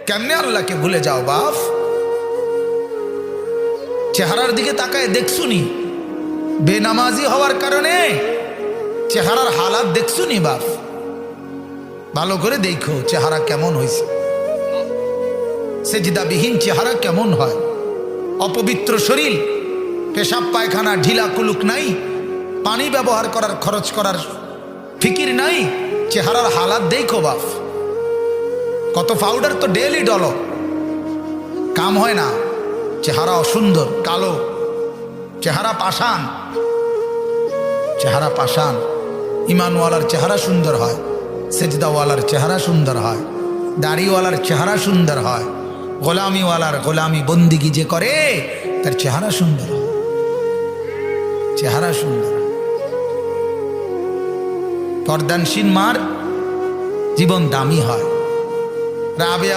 কেমনে আল্লাহকে ভুলে যাও বাপ? চেহারার দিকে তাকায় দেখছুনি? বেনামাজি হওয়ার কারণে চেহারার হালাত দেখছুনি বাপ? ভালো করে দেখো চেহারা কেমন হয়েছে, সেজদাবিহীন চেহারা কেমন হয়, অপবিত্র শরীর, পেশাব পায়খানা ঢিলা কুলুক নাই, পানি ব্যবহার করার খরচ করার ফিকির নাই, চেহারার হালাত দেখো বাপ। কত পাউডার তো ডেলি ডলো, কাম হয় না, চেহারা অসুন্দর, কালো, চেহারা পাষাণ, চেহারা পাষাণ। ইমানওয়ালার চেহারা সুন্দর হয়, সেজদাওয়ালার চেহারা সুন্দর হয়, দাড়িওয়ালার চেহারা সুন্দর হয়, গোলামিওয়ালার গোলামি বন্দিগি যে করে তার চেহারা সুন্দর হয়, চেহারা সুন্দর। পর্দানশীল মার জীবন দামি হয়। রাবেয়া